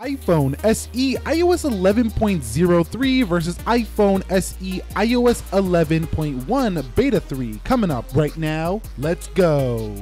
iPhone SE iOS 11.03 versus iPhone SE iOS 11.1 Beta 3 coming up right now. Let's go.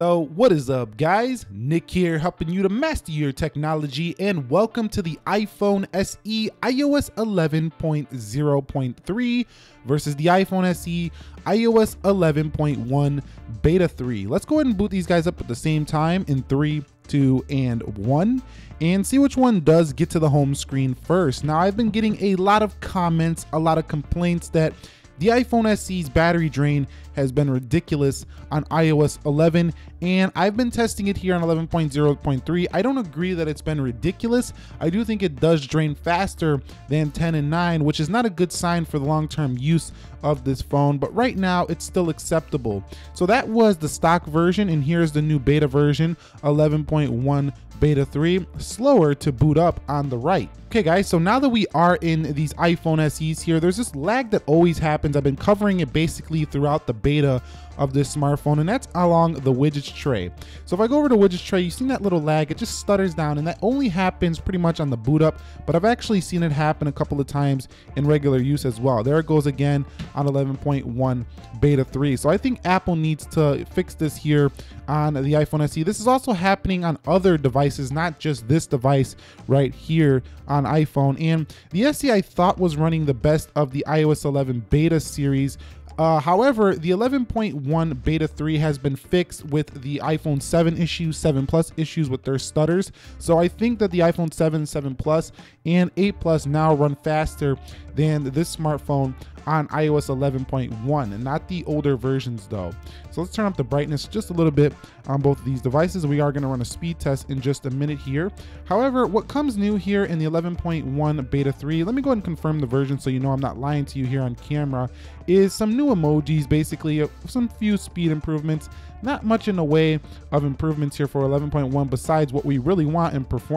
So what is up, guys? Nick here, helping you to master your technology, and welcome to the iPhone SE iOS 11.0.3 versus the iPhone SE iOS 11.1 Beta 3. Let's go ahead and boot these guys up at the same time in 3, 2, and 1 and see which one does get to the home screen first. Now, I've been getting a lot of comments, a lot of complaints that the iPhone SE's battery drain has been ridiculous on iOS 11, and I've been testing it here on 11.0.3. I don't agree that it's been ridiculous. I do think it does drain faster than 10 and 9, which is not a good sign for the long-term use of this phone, but right now it's still acceptable. So that was the stock version, and here's the new beta version, 11.1 Beta 3, slower to boot up on the right. Okay guys, so now that we are in these iPhone SEs here, there's this lag that always happens. I've been covering it basically throughout the beta of this smartphone, and that's along the widgets tray. So if I go over to widgets tray, you see that little lag, it just stutters down, and that only happens pretty much on the boot up, but I've actually seen it happen a couple of times in regular use as well. There it goes again on 11.1 Beta 3. So I think Apple needs to fix this here on the iPhone SE. This is also happening on other devices, not just this device right here on iPhone. And the SE I thought was running the best of the iOS 11 beta series. However, the 11.1 Beta 3 has been fixed with the iPhone 7 issues, 7 Plus issues with their stutters. So I think that the iPhone 7, 7 Plus, and 8 Plus now run faster than this smartphone on iOS 11.1, and not the older versions though. So let's turn up the brightness just a little bit on both of these devices. We are going to run a speed test in just a minute here. However, what comes new here in the 11.1 Beta 3, let me go ahead and confirm the version so you know I'm not lying to you here on camera, is some new emojis, basically some few speed improvements. Not much in the way of improvements here for 11.1 besides what we really want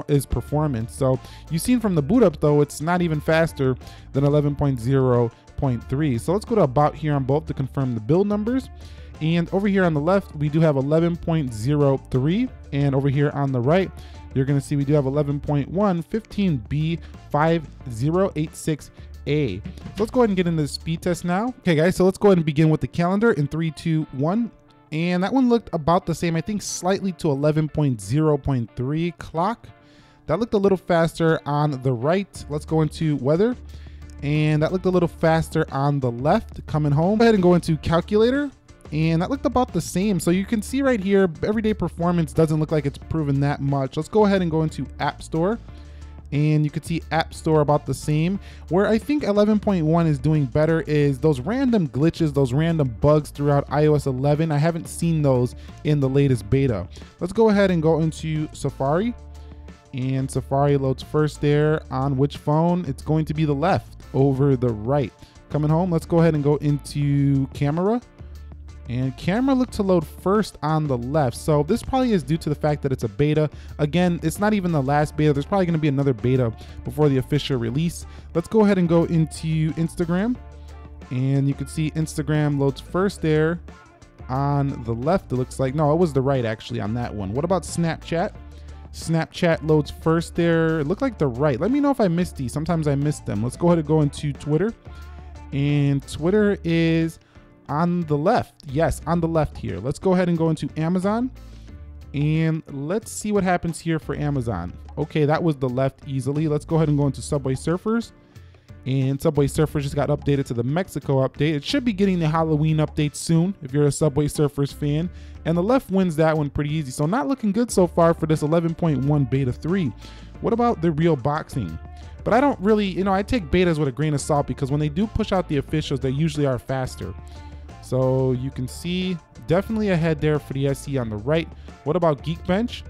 is performance. So you've seen from the boot up though, it's not even faster than 11.0.3. So let's go to about here on both to confirm the build numbers. And over here on the left, we do have 11.03. And over here on the right, you're gonna see we do have 11.1 15B5086. So let's go ahead and get into the speed test now. Okay guys, so let's go ahead and begin with the calendar in 3, 2, 1. And that one looked about the same, I think slightly to 11.0.3 clock. That looked a little faster on the right. Let's go into weather. And that looked a little faster on the left. Coming home, go ahead and go into calculator. And that looked about the same. So you can see right here, everyday performance doesn't look like it's proven that much. Let's go ahead and go into App Store. And you can see App Store about the same. Where I think 11.1 is doing better is those random glitches, those random bugs throughout iOS 11. I haven't seen those in the latest beta. Let's go ahead and go into Safari. And Safari loads first there. On which phone? It's going to be the left over the right. Coming home, let's go ahead and go into camera. And camera looked to load first on the left. So this probably is due to the fact that it's a beta. Again, it's not even the last beta. There's probably gonna be another beta before the official release. Let's go ahead and go into Instagram. And you can see Instagram loads first there on the left, it looks like. No, it was the right actually on that one. What about Snapchat? Snapchat loads first there. It looked like the right. Let me know if I missed these. Sometimes I missed them. Let's go ahead and go into Twitter. And Twitter is on the left. Yes, on the left here. Let's go ahead and go into Amazon. And let's see what happens here for Amazon. Okay, that was the left easily. Let's go ahead and go into Subway Surfers. And Subway Surfers just got updated to the Mexico update. It should be getting the Halloween update soon if you're a Subway Surfers fan. And the left wins that one pretty easy. So not looking good so far for this 11.1 Beta 3. What about the real boxing? But I don't really, I take betas with a grain of salt because when they do push out the officials, they usually are faster. So you can see definitely ahead there for the SE on the right. What about Geekbench?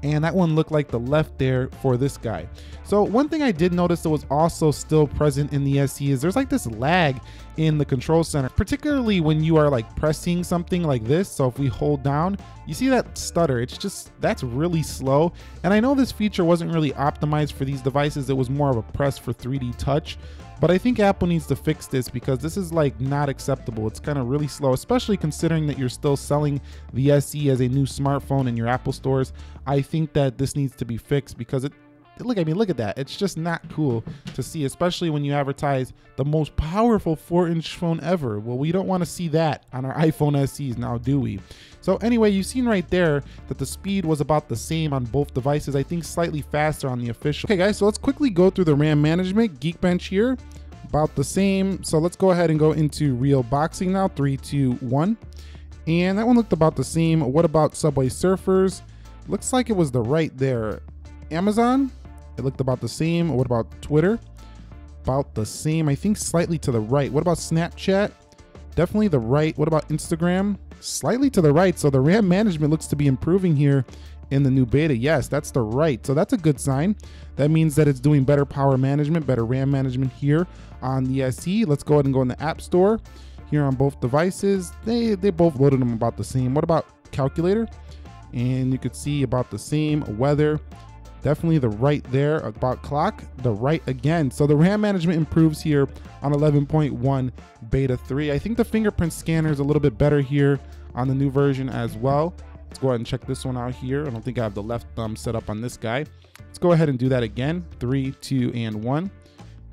And that one looked like the left there for this guy. So one thing I did notice that was also still present in the SE is there's like this lag in the control center, particularly when you are like pressing something like this. So if we hold down, you see that stutter, it's just, that's really slow. And I know this feature wasn't really optimized for these devices. It was more of a press for 3D touch, But I think Apple needs to fix this because this is like not acceptable. It's kind of really slow, especially considering that you're still selling the SE as a new smartphone in your Apple stores. I think that this needs to be fixed because look at that. It's just not cool to see, especially when you advertise the most powerful 4-inch phone ever. Well, we don't want to see that on our iPhone SEs now, do we? So anyway, you've seen right there that the speed was about the same on both devices. I think slightly faster on the official. Okay guys, so let's quickly go through the RAM management. Geekbench here, about the same. So let's go ahead and go into real boxing now, 3, 2, 1. And that one looked about the same. What about Subway Surfers? Looks like it was the right there. Amazon, it looked about the same. What about Twitter? About the same, I think slightly to the right. What about Snapchat? Definitely the right. What about Instagram? Slightly to the right. So the RAM management looks to be improving here in the new beta. Yes, that's the right. So that's a good sign. That means that it's doing better power management, better RAM management here on the SE. Let's go ahead and go in the App Store here on both devices. They both loaded them about the same. What about calculator? And you could see about the same. Weather, definitely the right there. About clock, the right again. So the RAM management improves here on 11.1 beta 3. I think the fingerprint scanner is a little bit better here on the new version as well. Let's go ahead and check this one out here. I don't think I have the left thumb set up on this guy. Let's go ahead and do that again. 3, 2, and 1.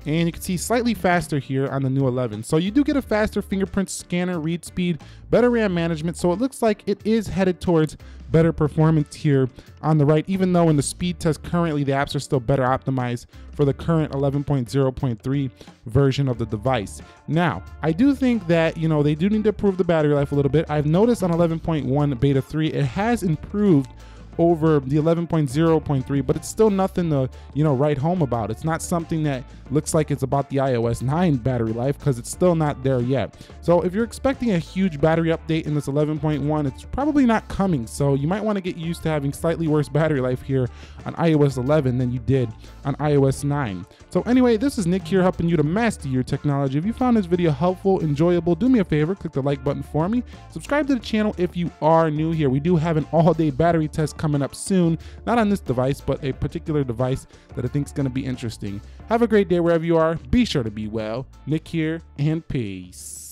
And you can see slightly faster here on the new 11. So you do get a faster fingerprint scanner read speed, better RAM management. So it looks like it is headed towards better performance here on the right, even though in the speed test currently the apps are still better optimized for the current 11.0.3 version of the device. Now, I do think that, you know, they do need to improve the battery life a little bit. I've noticed on 11.1 beta 3, it has improved over the 11.0.3, but it's still nothing to, you know, write home about. It's not something that looks like it's about the iOS 9 battery life because it's still not there yet. So if you're expecting a huge battery update in this 11.1, it's probably not coming. So you might want to get used to having slightly worse battery life here on iOS 11 than you did on iOS 9. So anyway, this is Nick here helping you to master your technology. If you found this video helpful, enjoyable, do me a favor, click the like button for me. Subscribe to the channel if you are new here. We do have an all-day battery test coming up soon, not on this device, but a particular device that I think is going to be interesting. Have a great day wherever you are. Be sure to be well. Nick here, and peace.